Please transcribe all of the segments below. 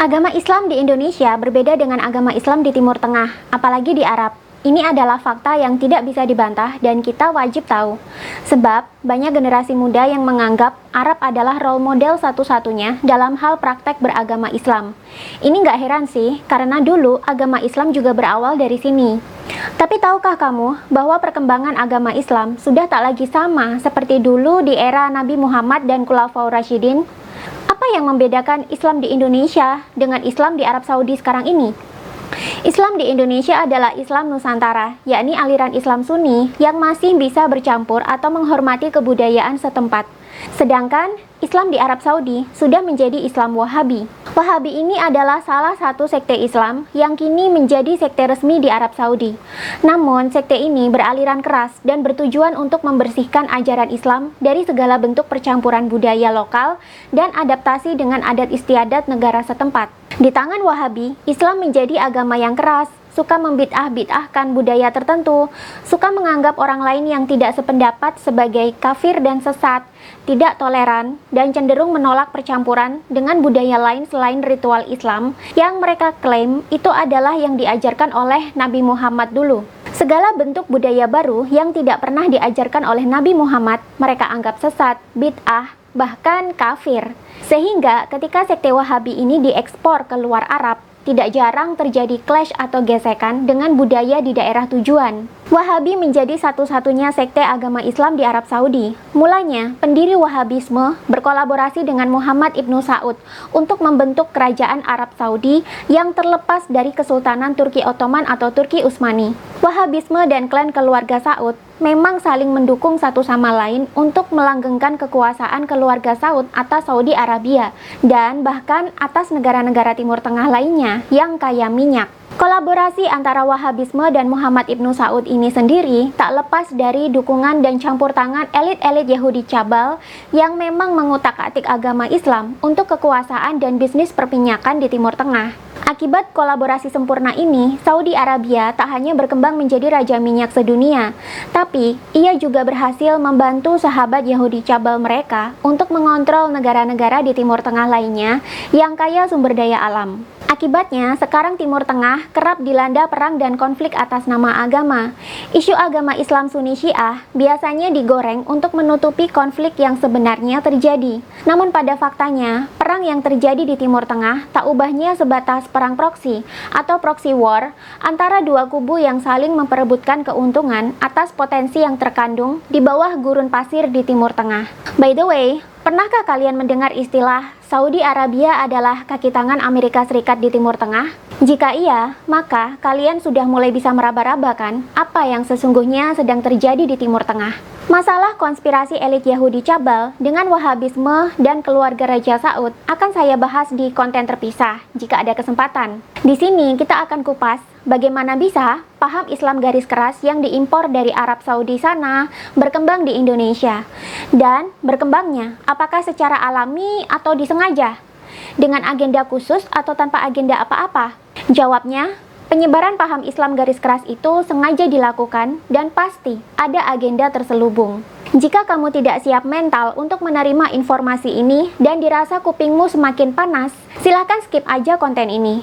Agama Islam di Indonesia berbeda dengan agama Islam di Timur Tengah, apalagi di Arab. Ini adalah fakta yang tidak bisa dibantah dan kita wajib tahu. Sebab, banyak generasi muda yang menganggap Arab adalah role model satu-satunya dalam hal praktek beragama Islam. Ini nggak heran sih, karena dulu agama Islam juga berawal dari sini. Tapi tahukah kamu bahwa perkembangan agama Islam sudah tak lagi sama seperti dulu di era Nabi Muhammad dan Khulafaur Rasyidin? Apa yang membedakan Islam di Indonesia dengan Islam di Arab Saudi sekarang ini? Islam di Indonesia adalah Islam Nusantara, yakni aliran Islam Sunni yang masih bisa bercampur atau menghormati kebudayaan setempat. Sedangkan Islam di Arab Saudi sudah menjadi Islam Wahabi. Wahabi ini adalah salah satu sekte Islam yang kini menjadi sekte resmi di Arab Saudi. Namun, sekte ini beraliran keras dan bertujuan untuk membersihkan ajaran Islam dari segala bentuk percampuran budaya lokal dan adaptasi dengan adat istiadat negara setempat. Di tangan Wahabi, Islam menjadi agama yang keras, suka membid'ah-bid'ahkan budaya tertentu, suka menganggap orang lain yang tidak sependapat sebagai kafir dan sesat, tidak toleran, dan cenderung menolak percampuran dengan budaya lain selain ritual Islam yang mereka klaim itu adalah yang diajarkan oleh Nabi Muhammad dulu. Segala bentuk budaya baru yang tidak pernah diajarkan oleh Nabi Muhammad, mereka anggap sesat, bid'ah, bahkan kafir. Sehingga ketika sekte Wahabi ini diekspor ke luar Arab, tidak jarang terjadi clash atau gesekan dengan budaya di daerah tujuan. Wahabi menjadi satu-satunya sekte agama Islam di Arab Saudi. Mulanya, pendiri Wahabisme berkolaborasi dengan Muhammad Ibnu Saud untuk membentuk kerajaan Arab Saudi yang terlepas dari Kesultanan Turki Ottoman atau Turki Utsmani. Wahabisme dan klan keluarga Saud memang saling mendukung satu sama lain untuk melanggengkan kekuasaan keluarga Saud atas Saudi Arabia dan bahkan atas negara-negara Timur Tengah lainnya yang kaya minyak. Kolaborasi antara Wahabisme dan Muhammad Ibnu Saud ini sendiri tak lepas dari dukungan dan campur tangan elit-elit Yahudi cabal yang memang mengutak-atik agama Islam untuk kekuasaan dan bisnis perminyakan di Timur Tengah. Akibat kolaborasi sempurna ini, Saudi Arabia tak hanya berkembang menjadi raja minyak sedunia, tapi ia juga berhasil membantu sahabat Yahudi cabal mereka untuk mengontrol negara-negara di Timur Tengah lainnya yang kaya sumber daya alam. Akibatnya, sekarang Timur Tengah kerap dilanda perang dan konflik atas nama agama. Isu agama Islam Sunni Syiah biasanya digoreng untuk menutupi konflik yang sebenarnya terjadi. Namun pada faktanya, perang yang terjadi di Timur Tengah tak ubahnya sebatas perang proksi atau proxy war antara dua kubu yang saling memperebutkan keuntungan atas potensi yang terkandung di bawah gurun pasir di Timur Tengah. By the way, pernahkah kalian mendengar istilah Saudi Arabia adalah kaki tangan Amerika Serikat di Timur Tengah? Jika iya, maka kalian sudah mulai bisa meraba-raba kan apa yang sesungguhnya sedang terjadi di Timur Tengah. Masalah konspirasi elit Yahudi cabal dengan Wahabisme dan keluarga Raja Saud akan saya bahas di konten terpisah jika ada kesempatan. Di sini kita akan kupas bagaimana bisa paham Islam garis keras yang diimpor dari Arab Saudi sana berkembang di Indonesia. Dan berkembangnya apakah secara alami atau disengaja? Dengan agenda khusus atau tanpa agenda apa-apa? Jawabnya, penyebaran paham Islam garis keras itu sengaja dilakukan dan pasti ada agenda terselubung. Jika kamu tidak siap mental untuk menerima informasi ini dan dirasa kupingmu semakin panas, silahkan skip aja konten ini.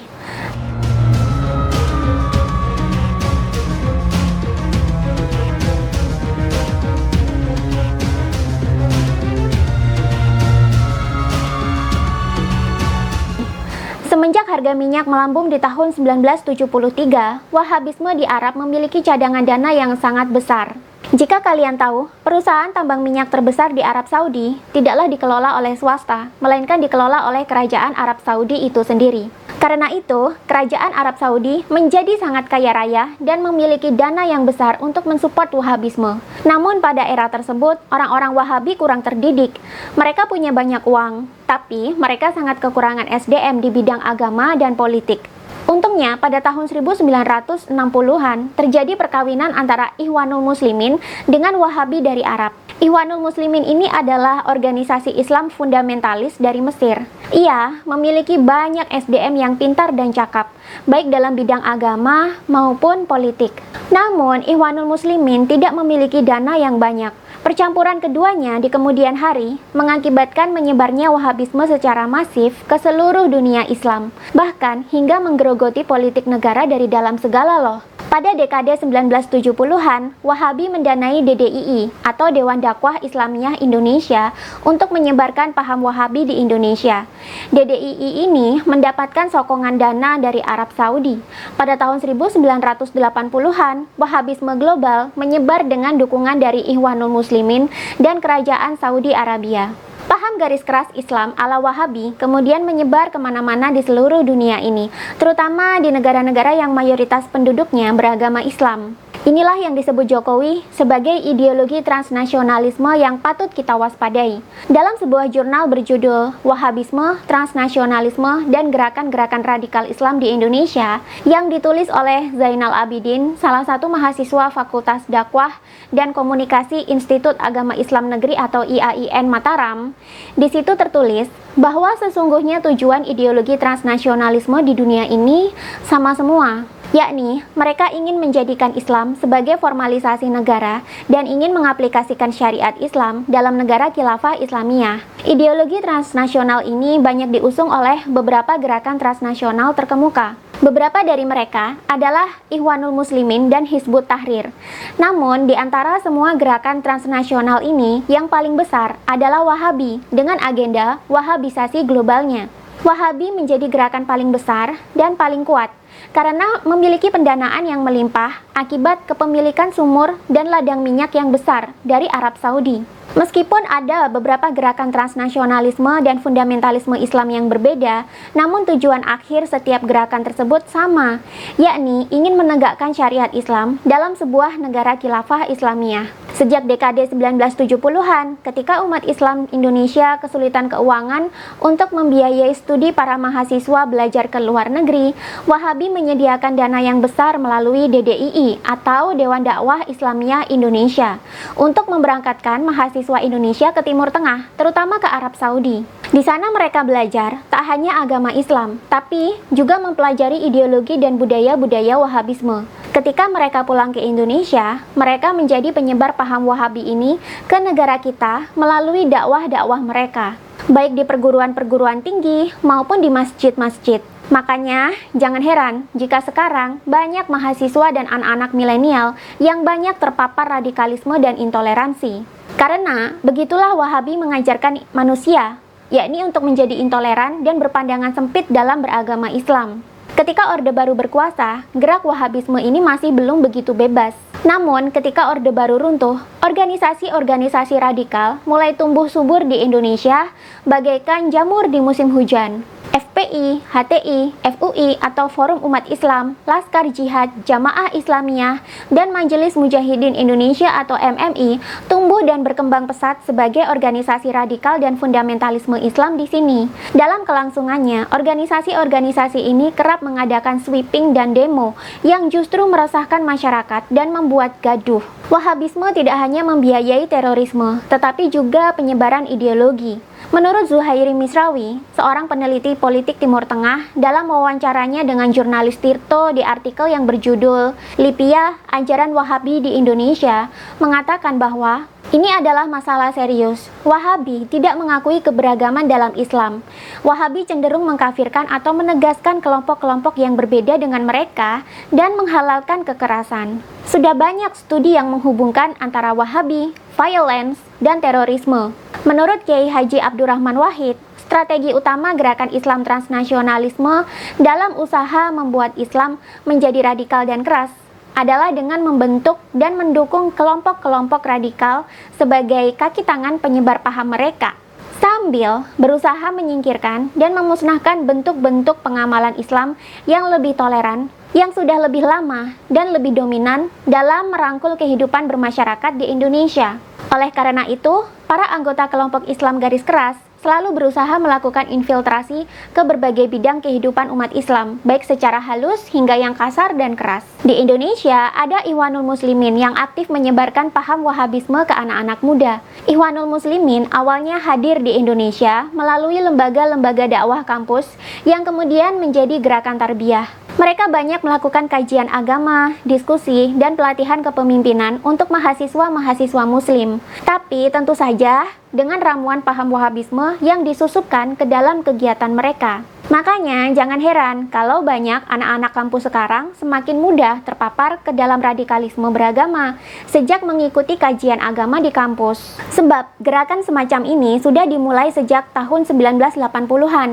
Semenjak harga minyak melambung di tahun 1973, Wahabisme di Arab memiliki cadangan dana yang sangat besar. Jika kalian tahu, perusahaan tambang minyak terbesar di Arab Saudi tidaklah dikelola oleh swasta, melainkan dikelola oleh kerajaan Arab Saudi itu sendiri. Karena itu, kerajaan Arab Saudi menjadi sangat kaya raya dan memiliki dana yang besar untuk mensupport Wahabisme. Namun pada era tersebut, orang-orang Wahabi kurang terdidik. Mereka punya banyak uang, tapi mereka sangat kekurangan SDM di bidang agama dan politik. Untungnya, pada tahun 1960-an terjadi perkawinan antara Ikhwanul Muslimin dengan Wahabi dari Arab. Ikhwanul Muslimin ini adalah organisasi Islam fundamentalis dari Mesir. Ia memiliki banyak SDM yang pintar dan cakap, baik dalam bidang agama maupun politik. Namun, Ikhwanul Muslimin tidak memiliki dana yang banyak. Percampuran keduanya di kemudian hari mengakibatkan menyebarnya Wahabisme secara masif ke seluruh dunia Islam, bahkan hingga menggerogoti politik negara dari dalam segala loh. Pada dekade 1970-an, Wahabi mendanai DDII atau Dewan Dakwah Islamiyah Indonesia untuk menyebarkan paham Wahabi di Indonesia. DDII ini mendapatkan sokongan dana dari Arab Saudi. Pada tahun 1980-an, Wahabisme global menyebar dengan dukungan dari Ikhwanul Muslimin dan Kerajaan Saudi Arabia. Paham garis keras Islam ala Wahabi kemudian menyebar kemana-mana di seluruh dunia ini, terutama di negara-negara yang mayoritas penduduknya beragama Islam. Inilah yang disebut Jokowi sebagai ideologi transnasionalisme yang patut kita waspadai. Dalam sebuah jurnal berjudul Wahabisme, Transnasionalisme, dan Gerakan-Gerakan Radikal Islam di Indonesia yang ditulis oleh Zainal Abidin, salah satu mahasiswa Fakultas Dakwah dan Komunikasi Institut Agama Islam Negeri atau IAIN Mataram, di situ tertulis bahwa sesungguhnya tujuan ideologi transnasionalisme di dunia ini sama semua, yakni mereka ingin menjadikan Islam sebagai formalisasi negara dan ingin mengaplikasikan syariat Islam dalam negara khilafah Islamiyah. Ideologi transnasional ini banyak diusung oleh beberapa gerakan transnasional terkemuka. Beberapa dari mereka adalah Ikhwanul Muslimin dan Hizbut Tahrir. Namun, di antara semua gerakan transnasional ini, yang paling besar adalah Wahabi dengan agenda Wahabisasi globalnya. Wahabi menjadi gerakan paling besar dan paling kuat karena memiliki pendanaan yang melimpah akibat kepemilikan sumur dan ladang minyak yang besar dari Arab Saudi. Meskipun ada beberapa gerakan transnasionalisme dan fundamentalisme Islam yang berbeda, namun tujuan akhir setiap gerakan tersebut sama, yakni ingin menegakkan syariat Islam dalam sebuah negara khilafah Islamiyah. Sejak dekade 1970-an, ketika umat Islam Indonesia kesulitan keuangan untuk membiayai studi para mahasiswa belajar ke luar negeri, Wahabi menyediakan dana yang besar melalui DDII atau Dewan Dakwah Islamiyah Indonesia untuk memberangkatkan mahasiswa Indonesia ke Timur Tengah, terutama ke Arab Saudi. Di sana mereka belajar tak hanya agama Islam, tapi juga mempelajari ideologi dan budaya-budaya Wahabisme. Ketika mereka pulang ke Indonesia, mereka menjadi penyebar paham Wahabi ini ke negara kita melalui dakwah-dakwah mereka, baik di perguruan-perguruan tinggi maupun di masjid-masjid. Makanya, jangan heran jika sekarang banyak mahasiswa dan anak-anak milenial yang banyak terpapar radikalisme dan intoleransi. Karena begitulah Wahabi mengajarkan manusia, yakni untuk menjadi intoleran dan berpandangan sempit dalam beragama Islam. Ketika Orde Baru berkuasa, gerak Wahabisme ini masih belum begitu bebas. Namun, ketika Orde Baru runtuh, organisasi-organisasi radikal mulai tumbuh subur di Indonesia bagaikan jamur di musim hujan. FPI, HTI, FUI atau Forum Umat Islam, Laskar Jihad, Jamaah Islamiyah, dan Majelis Mujahidin Indonesia atau MMI tumbuh dan berkembang pesat sebagai organisasi radikal dan fundamentalisme Islam di sini. Dalam kelangsungannya, organisasi-organisasi ini kerap mengadakan sweeping dan demo yang justru meresahkan masyarakat dan membuat gaduh. Wahabisme tidak hanya membiayai terorisme, tetapi juga penyebaran ideologi. Menurut Zuhairi Misrawi, seorang peneliti politik Timur Tengah, dalam wawancaranya dengan jurnalis Tirto di artikel yang berjudul Lipia, Ajaran Wahabi di Indonesia, mengatakan bahwa ini adalah masalah serius. Wahabi tidak mengakui keberagaman dalam Islam. Wahabi cenderung mengkafirkan atau menegaskan kelompok-kelompok yang berbeda dengan mereka dan menghalalkan kekerasan. Sudah banyak studi yang menghubungkan antara Wahabi, violence, dan terorisme. Menurut Kiai Haji Abdurrahman Wahid, strategi utama gerakan Islam transnasionalisme dalam usaha membuat Islam menjadi radikal dan keras adalah dengan membentuk dan mendukung kelompok-kelompok radikal sebagai kaki tangan penyebar paham mereka, sambil berusaha menyingkirkan dan memusnahkan bentuk-bentuk pengamalan Islam yang lebih toleran, yang sudah lebih lama dan lebih dominan dalam merangkul kehidupan bermasyarakat di Indonesia. Oleh karena itu, para anggota kelompok Islam garis keras selalu berusaha melakukan infiltrasi ke berbagai bidang kehidupan umat Islam, baik secara halus hingga yang kasar dan keras. Di Indonesia, ada Ikhwanul Muslimin yang aktif menyebarkan paham Wahabisme ke anak-anak muda. Ikhwanul Muslimin awalnya hadir di Indonesia melalui lembaga-lembaga dakwah kampus yang kemudian menjadi gerakan tarbiyah. Mereka banyak melakukan kajian agama, diskusi, dan pelatihan kepemimpinan untuk mahasiswa-mahasiswa Muslim. Tapi tentu saja dengan ramuan paham Wahabisme yang disusupkan ke dalam kegiatan mereka. Makanya jangan heran kalau banyak anak-anak kampus sekarang semakin mudah terpapar ke dalam radikalisme beragama sejak mengikuti kajian agama di kampus. Sebab gerakan semacam ini sudah dimulai sejak tahun 1980-an.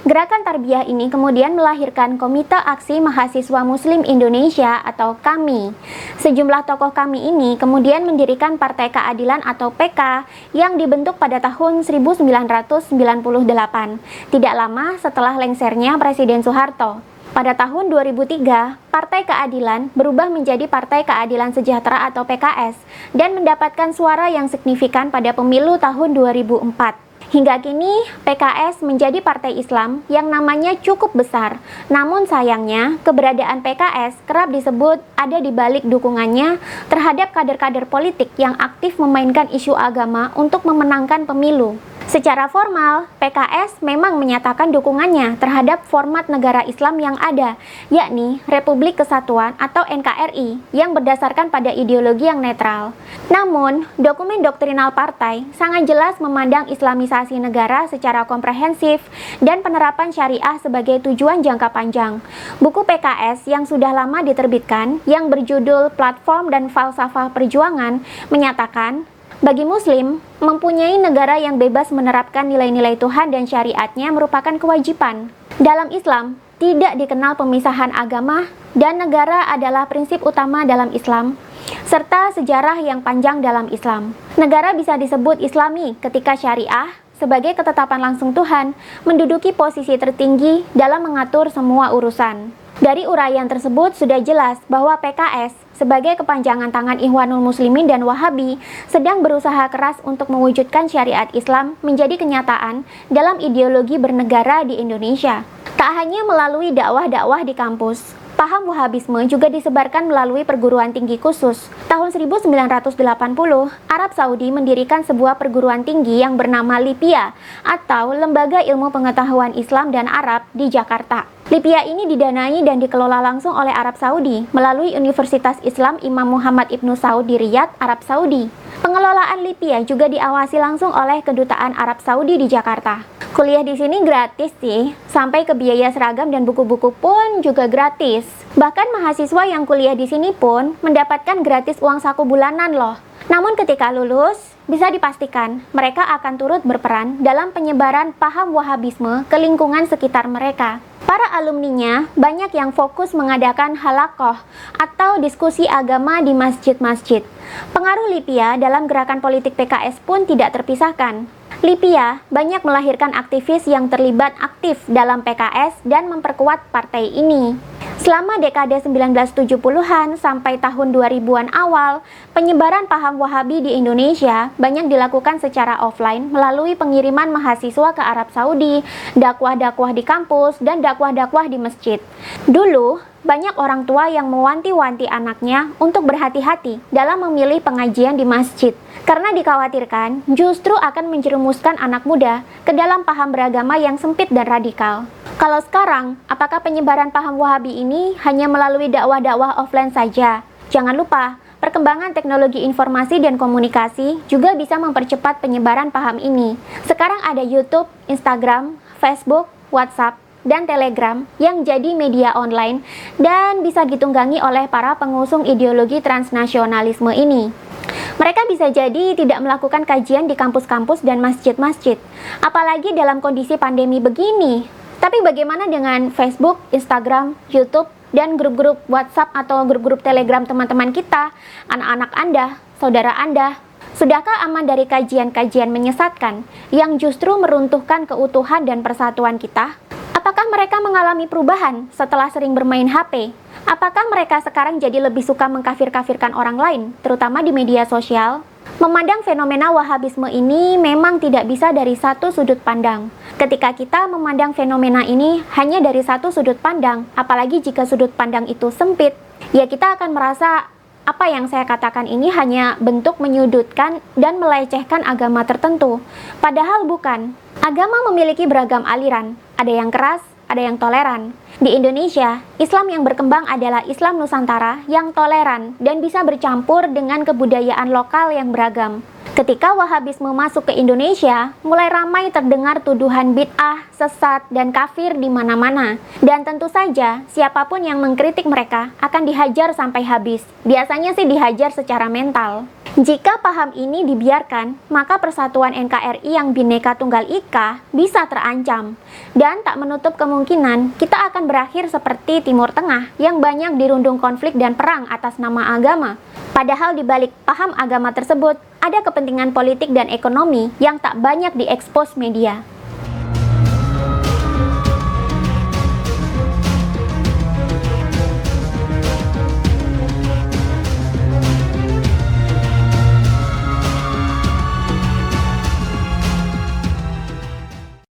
Gerakan tarbiyah ini kemudian melahirkan Komite Aksi Mahasiswa Muslim Indonesia atau KAMI. Sejumlah tokoh KAMI ini kemudian mendirikan Partai Keadilan atau PK yang dibentuk pada tahun 1998. Tidak lama setelah lengsernya Presiden Soeharto. Pada tahun 2003, Partai Keadilan berubah menjadi Partai Keadilan Sejahtera atau PKS dan mendapatkan suara yang signifikan pada pemilu tahun 2004. Hingga kini, PKS menjadi partai Islam yang namanya cukup besar. Namun sayangnya, keberadaan PKS kerap disebut ada di balik dukungannya terhadap kader-kader politik yang aktif memainkan isu agama untuk memenangkan pemilu. Secara formal, PKS memang menyatakan dukungannya terhadap format negara Islam yang ada, yakni Republik Kesatuan atau NKRI, yang berdasarkan pada ideologi yang netral. Namun, dokumen doktrinal partai sangat jelas memandang islamisasi negara secara komprehensif dan penerapan syariah sebagai tujuan jangka panjang. Buku PKS yang sudah lama diterbitkan, yang berjudul Platform dan Falsafah Perjuangan, menyatakan, bagi Muslim, mempunyai negara yang bebas menerapkan nilai-nilai Tuhan dan syariatnya merupakan kewajiban. Dalam Islam, tidak dikenal pemisahan agama dan negara adalah prinsip utama dalam Islam, serta sejarah yang panjang dalam Islam. Negara bisa disebut Islami ketika syariah, sebagai ketetapan langsung Tuhan, menduduki posisi tertinggi dalam mengatur semua urusan. Dari uraian tersebut sudah jelas bahwa PKS sebagai kepanjangan tangan Ikhwanul Muslimin dan Wahabi sedang berusaha keras untuk mewujudkan syariat Islam menjadi kenyataan dalam ideologi bernegara di Indonesia. Tak hanya melalui dakwah-dakwah di kampus, paham Wahabisme juga disebarkan melalui perguruan tinggi khusus. Tahun 1980, Arab Saudi mendirikan sebuah perguruan tinggi yang bernama LIPIA atau Lembaga Ilmu Pengetahuan Islam dan Arab di Jakarta. LIPIA ini didanai dan dikelola langsung oleh Arab Saudi melalui Universitas Islam Imam Muhammad Ibnu Saud di Riyadh, Arab Saudi. Pengelolaan LIPIA juga diawasi langsung oleh Kedutaan Arab Saudi di Jakarta. Kuliah di sini gratis sih, sampai ke biaya seragam dan buku-buku pun juga gratis. Bahkan mahasiswa yang kuliah di sini pun mendapatkan gratis uang saku bulanan loh. Namun ketika lulus, bisa dipastikan mereka akan turut berperan dalam penyebaran paham Wahabisme ke lingkungan sekitar mereka. Para alumninya banyak yang fokus mengadakan halakoh atau diskusi agama di masjid-masjid. Pengaruh LIPIA dalam gerakan politik PKS pun tidak terpisahkan. LIPIA banyak melahirkan aktivis yang terlibat aktif dalam PKS dan memperkuat partai ini. Selama dekade 1970-an sampai tahun 2000-an awal, penyebaran paham Wahabi di Indonesia banyak dilakukan secara offline melalui pengiriman mahasiswa ke Arab Saudi, dakwah-dakwah di kampus, dan dakwah-dakwah di masjid. Dulu, banyak orang tua yang mewanti-wanti anaknya untuk berhati-hati dalam memilih pengajian di masjid, karena dikhawatirkan justru akan menjerumuskan anak muda ke dalam paham beragama yang sempit dan radikal. Kalau sekarang, apakah penyebaran paham Wahabi ini hanya melalui dakwah-dakwah offline saja? Jangan lupa, perkembangan teknologi informasi dan komunikasi juga bisa mempercepat penyebaran paham ini. Sekarang ada YouTube, Instagram, Facebook, WhatsApp, dan Telegram yang jadi media online dan bisa ditunggangi oleh para pengusung ideologi transnasionalisme ini. Mereka bisa jadi tidak melakukan kajian di kampus-kampus dan masjid-masjid, apalagi dalam kondisi pandemi begini. Tapi bagaimana dengan Facebook, Instagram, YouTube, dan grup-grup WhatsApp atau grup-grup Telegram teman-teman kita, anak-anak Anda, saudara Anda? Sudahkah aman dari kajian-kajian menyesatkan yang justru meruntuhkan keutuhan dan persatuan kita? Apakah mereka mengalami perubahan setelah sering bermain HP? Apakah mereka sekarang jadi lebih suka mengkafir-kafirkan orang lain, terutama di media sosial? Memandang fenomena Wahabisme ini memang tidak bisa dari satu sudut pandang. Ketika kita memandang fenomena ini hanya dari satu sudut pandang, apalagi jika sudut pandang itu sempit, ya kita akan merasa apa yang saya katakan ini hanya bentuk menyudutkan dan melecehkan agama tertentu. Padahal bukan. Agama memiliki beragam aliran, ada yang keras, ada yang toleran. Di Indonesia, Islam yang berkembang adalah Islam Nusantara yang toleran dan bisa bercampur dengan kebudayaan lokal yang beragam. Ketika Wahabisme masuk ke Indonesia, mulai ramai terdengar tuduhan bid'ah, sesat, dan kafir di mana-mana. Dan tentu saja, siapapun yang mengkritik mereka akan dihajar sampai habis. Biasanya sih dihajar secara mental. Jika paham ini dibiarkan, maka persatuan NKRI yang Bhinneka Tunggal Ika bisa terancam. Dan tak menutup kemungkinan kita akan berakhir seperti Timur Tengah yang banyak dirundung konflik dan perang atas nama agama. Padahal di balik paham agama tersebut, ada kepentingan politik dan ekonomi yang tak banyak diekspos media.